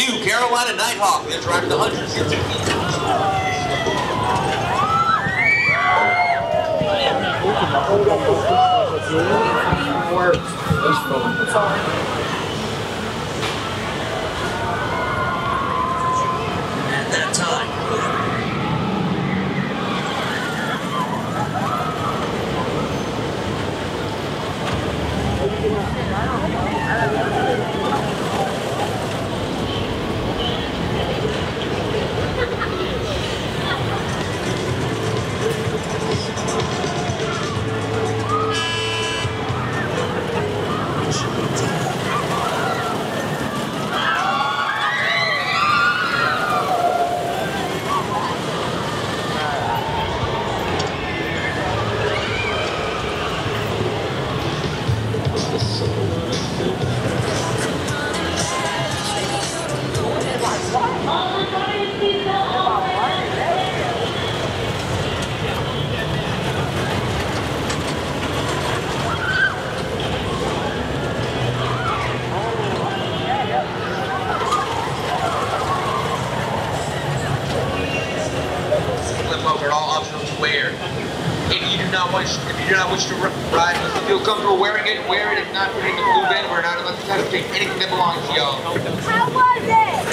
2, Carolina Nighthawk. They're driving the 150 feet. At that time. Are all optional to wear. If you do not wish to ride, if you feel comfortable wearing it, wear it. If not, put it in the blue bin. We're not allowed to touch anything that belongs to y'all. How was it?